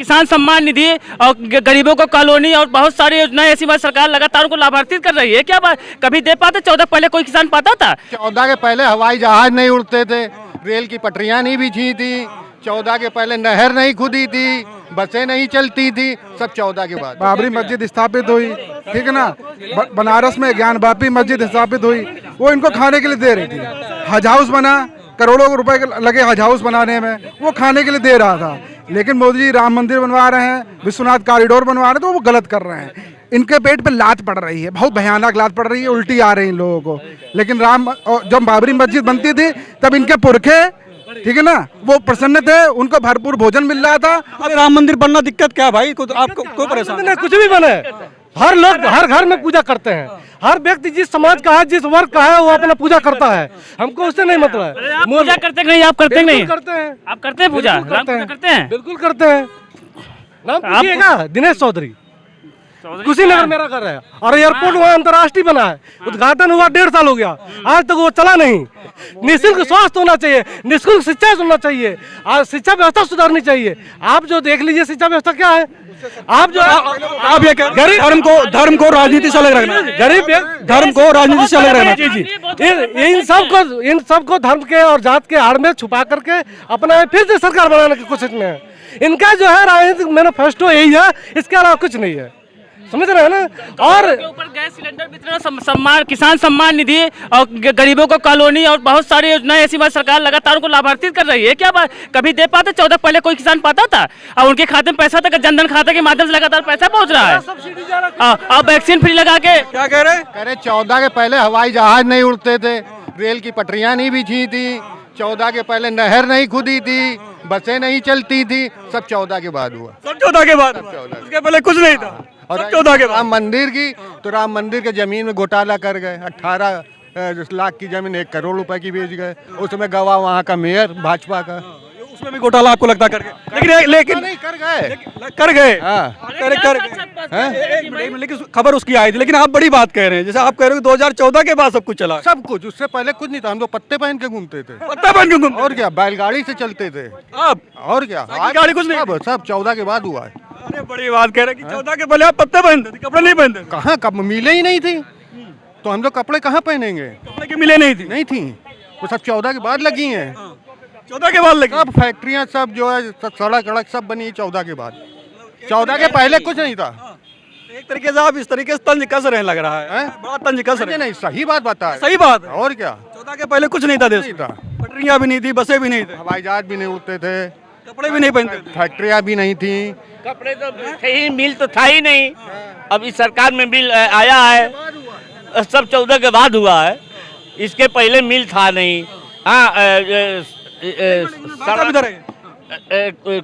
किसान सम्मान निधि और गरीबों को कॉलोनी और बहुत सारी योजनाएं ऐसी बात सरकार लगातार उनको लाभान्वित कर रही है। क्या बात कभी दे पाते? 14 पहले कोई किसान पाता था? 14 के पहले हवाई जहाज नहीं उड़ते थे, रेल की पटरियां नहीं बिछी थी, 14 के पहले नहर नहीं खुदी थी, बसें नहीं चलती थी, सब 14 के बाद। बाबरी मस्जिद स्थापित हुई, ठीक है ना। बनारस में ज्ञानवापी मस्जिद स्थापित हुई, वो इनको खाने के लिए दे रही थी। हज हाउस बना, करोड़ों रुपए लगे हज हाउस बनाने में, वो खाने के लिए दे रहा था। लेकिन मोदी जी राम मंदिर बनवा रहे हैं, विश्वनाथ कॉरिडोर बनवा रहे हैं, तो वो गलत कर रहे हैं। इनके पेट पे लात पड़ रही है, बहुत भयानक लात पड़ रही है, उल्टी आ रही है इन लोगों को। लेकिन जब बाबरी मस्जिद बनती थी तब इनके पुरखे, ठीक है ना, वो प्रसन्न थे, उनको भरपूर भोजन मिल रहा था। अब राम मंदिर बनना दिक्कत क्या भाई? आपको कोई परेशान नहीं, कुछ भी बने, हर लोग हर घर में पूजा करते हैं। हर व्यक्ति जिस समाज का है, जिस वर्ग का है, वो अपना पूजा करता है। हमको उससे नहीं मतलब है। आप पूजा करते नहीं? आप करते नहीं? करते हैं। आप करते हैं पूजा? करते हैं, बिल्कुल करते हैं। नाम पूछिएगा, दिनेश चौधरी, कुशीनगर मेरा घर है। और एयरपोर्ट वहाँ अंतर्राष्ट्रीय बना है, उद्घाटन हुआ 1.5 साल हो गया, आज तक वो चला नहीं। निःशुल्क स्वास्थ्य होना चाहिए, निःशुल्क शिक्षा होना चाहिए, और शिक्षा व्यवस्था सुधारनी चाहिए। आप जो देख लीजिए शिक्षा व्यवस्था क्या है। आप जो आप ये गरीब धर्म को राजनीति से अलग रखना, गरीब धर्म को राजनीति से अलग रखना। जी जी, इन सबको धर्म के और जात के आड़ में छुपा करके अपना फिर से सरकार बनाने की कोशिश में है। इनका जो है राजनीतिक मैनिफेस्टो यही है, इसके अलावा कुछ नहीं है, समझ रहे हैं ना। और ऊपर गैस सिलेंडर वितरण, सम्मान, किसान सम्मान निधि और गरीबों को कॉलोनी और बहुत सारी योजनाएं ऐसी बात सरकार लगातार उनको लाभान्वित कर रही है। क्या बात कभी दे पाते? 14 पहले कोई किसान पाता था? और उनके खाते में पैसा तक जनधन खाता के माध्यम से लगातार पैसा पहुंच रहा है। अब वैक्सीन फ्री लगा के क्या कह रहे? 14 के पहले हवाई जहाज नहीं उड़ते थे, रेल की पटरियां नहीं बिछी थी, 14 के पहले नहर नहीं खुदी थी, बसें नहीं चलती थी, सब 14 के बाद हुआ। सब 14 के बाद? इसके पहले कुछ नहीं था। और 14 के राम मंदिर की, तो राम मंदिर के जमीन में घोटाला कर गए। 18 लाख की जमीन 1 करोड़ रुपए की बेच गए। उसमें गवाह वहाँ का मेयर भाजपा का, उसमें भी घोटाला आपको लगता करके? लेकिन नहीं कर गए, कर गए। हाँ। लेकिन खबर उसकी आई थी। लेकिन आप बड़ी बात कह रहे हैं, जैसे आप कह रहे हो 2014 के बाद सब कुछ चला। सब कुछ, उससे पहले कुछ नहीं था। हम लोग पत्ते पहन के घूमते थे। पत्ता पहन के घूमते? और क्या, बैलगाड़ी से चलते थे। अब और क्या, गाड़ी कुछ नहीं? सब 14 के बाद हुआ है। अरे बड़ी बात कह रहे हैं कि 14 के पहले आप पत्ते पहनते थे, कपड़े नहीं पहनते? कहाँ, कब मिले ही नहीं थी, तो हम लोग कपड़े कहाँ पहनेंगे? कपड़े की मिले नहीं थी? नहीं थी, वो सब 14 के बाद लगी हैं। 14 के बाद लगी? सब फैक्ट्रियाँ सब जो है, सब सड़क अड़क सब बनी 14 के बाद। 14 के पहले कुछ नहीं था। एक तरीके से आप इस तरीके से तंज कस रहे हैं, लग रहा है। बड़ा तंज कस रहे हैं। नहीं, सही बात बताया। सही बात है। और क्या, 14 के पहले कुछ नहीं था देश नहीं में। था। पटरियां भी नहीं थी, बसें भी नहीं थे, हवाई जहाज भी नहीं उड़ते थे, कपड़े भी नहीं पहनते थे, फैक्ट्रियाँ भी नहीं थी। कपड़े तो थे ही, मिल तो था ही नहीं। अब इस सरकार में मिल आया है, सब 14 के बाद हुआ है। इसके पहले मिल था नहीं। हाँ,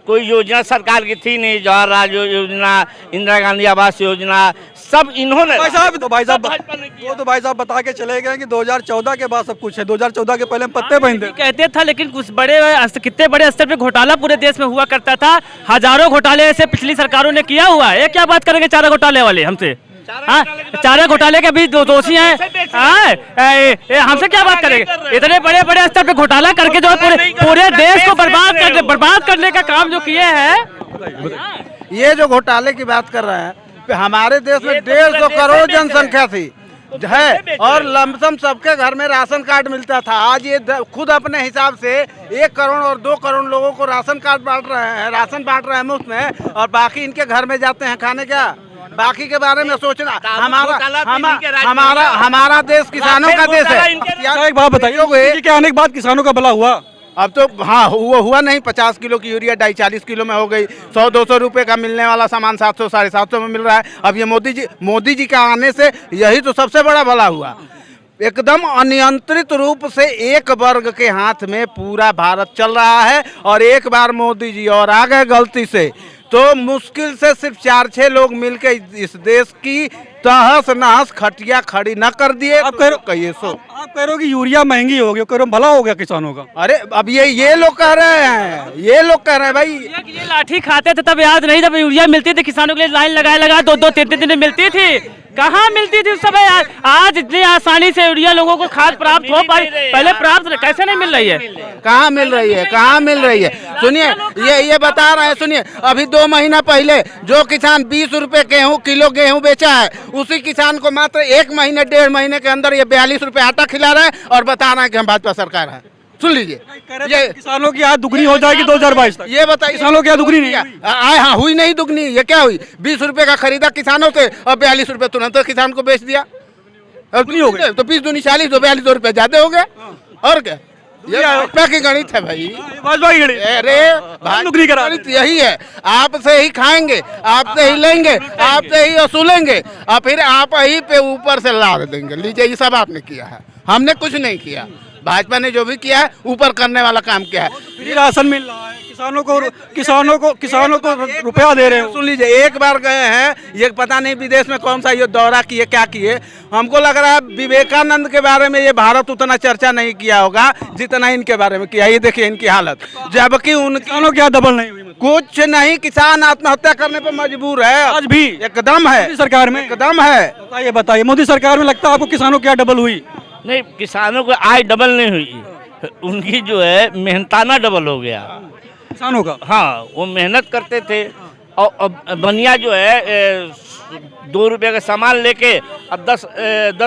कोई योजना सरकार की थी नहीं। जवाहर लाल योजना, इंदिरा गांधी आवास योजना, सब इन्होंने। भाई साहब तो भाई साहब बता के चले गए कि 2014 के बाद सब कुछ है। 2014 के पहले हम पत्ते पहनते कहते था, लेकिन कुछ कितने बड़े स्तर पे घोटाला पूरे देश में हुआ करता था। हजारों घोटाले ऐसे पिछली सरकारों ने किया हुआ है। क्या बात करेंगे चारा घोटाले वाले हमसे? हाँ, चारा घोटाले के भी दोषी हैं। हमसे क्या बात करेंगे? इतने बड़े बड़े स्तर पे घोटाला करके जो पूरे देश को बर्बाद करने का काम जो किए हैं। ये जो घोटाले की बात कर रहे हैं, हमारे देश में 150 करोड़ जनसंख्या थी है, और लमसम सबके घर में राशन कार्ड मिलता था। आज ये खुद अपने हिसाब से 1 करोड़ और 2 करोड़ लोगों को राशन कार्ड बांट रहे हैं, राशन बांट रहे हैं मुफ्त में, और बाकी इनके घर में जाते हैं खाने। क्या बाकी के बारे में सोचना? हमारा देश किसानों का देश है। एक बात बताइए कि आने के बाद किसानों का भला हुआ? अब तो हाँ, हुआ नहीं। 50 किलो की यूरिया 40 किलो में हो गई। 100-200 रुपए का मिलने वाला सामान 700-750 में मिल रहा है। अब ये मोदी जी का आने से यही तो सबसे बड़ा भला हुआ। एकदम अनियंत्रित रूप से एक वर्ग के हाथ में पूरा भारत चल रहा है, और एक बार मोदी जी और आ गए गलती से, तो मुश्किल से सिर्फ 4-6 लोग मिलके इस देश की तहस नहस खटिया खड़ी न कर दिए। आप कह रहे हो कि यूरिया महंगी हो गई, कह रहे हो भला हो गया किसानों का? अरे अब ये लोग कह रहे हैं, ये लोग कह रहे हैं भाई। ये लाठी खाते थे तब याद नहीं, जब यूरिया मिलती थी किसानों के लिए लाइन लगा 2-2, 3-3 दिन मिलती थी। कहाँ मिलती थी उस समय? आज इतनी आसानी से यूरिया लोगों को खाद प्राप्त हो पाई, पहले प्राप्त कैसे नहीं मिल रही है? कहाँ मिल रही है, कहाँ मिल रही है? सुनिए, ये बता रहे हैं, सुनिए, अभी 2 महीना पहले जो किसान 20 रुपए किलो गेहूं बेचा है, उसी किसान को मात्र 1 महीने 1.5 महीने के अंदर ये 42 रुपए आटा खिला रहे हैं और बता रहे हैं कि हम भाजपा सरकार है। सुन लीजिए, ये किसानों की आय दुगनी हो जाएगी 2022 तक। ये बताइए, किसानों की आय दुगनी नहीं हुई। हाँ हुई नहीं दुगनी, ये क्या हुई? 20 रुपए का खरीदा किसानों से और 42 रुपए तुरंत किसान को बेच दिया। दुगनी हो गई। तो 20 दूनी 40, तो 42 रुपए ज्यादा हो गए। और क्या, ये भाजपा की गणित है भाई, भाजपा की गणित। अरे दुगनी करा गणित यही है, आपसे ही खाएंगे, आपसे ही लेंगे, आपसे ही वसूलेंगे और फिर आप ही पे ऊपर से लाद देंगे। लीजिए, ये सब आपने किया है, हमने कुछ नहीं किया। भाजपा ने जो भी किया है ऊपर करने वाला काम किया है। फ्री राशन मिल रहा है किसानों को रुपया दे रहे हैं। सुन लीजिए, एक बार गए हैं, ये पता नहीं विदेश में कौन सा ये दौरा किए, क्या किए। हमको लग रहा है विवेकानंद के बारे में ये भारत उतना चर्चा नहीं किया होगा जितना इनके बारे में किया। ये देखिए इनकी हालत, जबकि उन किसानों की आय डबल नहीं हुई। कुछ नहीं, किसान आत्महत्या करने पर मजबूर है आज भी एकदम है, मोदी सरकार में एकदम है। बताइए मोदी सरकार में लगता है आपको किसानों की आय डबल हुई? नहीं, किसानों को आय डबल नहीं हुई, उनकी जो है मेहनताना डबल हो गया किसानों का। हाँ, वो मेहनत करते थे और अब बनिया जो है 2 रुपये का सामान लेके अब 10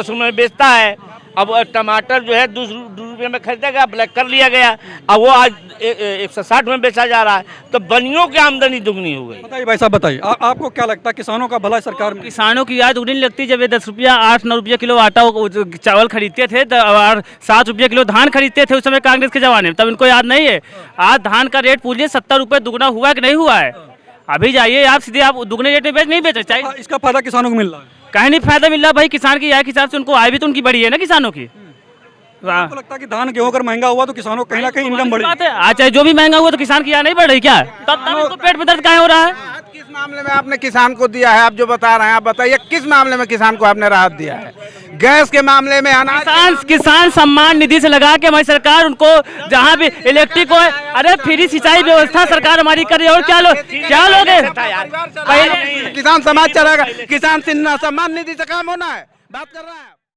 रुपये में बेचता है। अब टमाटर जो है 2 रुपये में खरीदेगा, ब्लैक कर लिया गया, अब वो आज 160 में बेचा जा रहा है। तो बनियों की आमदनी दुगनी हो गई। बताइए भाई साहब, बताइए आपको क्या लगता है किसानों का भला सरकार में? किसानों की याद उन्हीं लगती जब ये 10 रुपया 8-9 रुपया किलो आटा चावल खरीदते थे और 7 रुपया किलो धान खरीदते थे उस समय कांग्रेस के जमाने में, तब इनको याद नहीं है। आज धान का रेट पूछिए 70 रुपये दुगना हुआ कि नहीं हुआ है? अभी जाइए आप सीधे, आप दुगने रेट में नहीं बेचना चाहिए। इसका फायदा किसानों को मिल रहा है? कहीं नहीं फायदा मिल रहा भाई, किसान की आय के हिसाब से उनको आय भी तो उनकी बड़ी है ना किसानों की। आपको लगता है कि धान गेहूं अगर महंगा हुआ तो किसानों को कहीं ना कहीं इनकम बढ़ी? बात है, आज चाहे जो भी महंगा हुआ तो किसान की आय नहीं बढ़ रही क्या? तब तो पेट में दर्द काहे हो रहा है? किस मामले में आपने किसान को दिया है? आप जो बता रहे हैं, आप बताइए किस मामले में किसान को आपने राहत दिया है? गैस के मामले में, अनाज, किसान सम्मान निधि से लगा के हमारी सरकार उनको जहाँ भी इलेक्ट्रिक हो, अरे फ्री सिंचाई व्यवस्था सरकार हमारी कर रही है। और क्या लोगे? किसान समाज चलेगा, किसान सम्मान निधि से काम होना है, बात कर रहे हैं।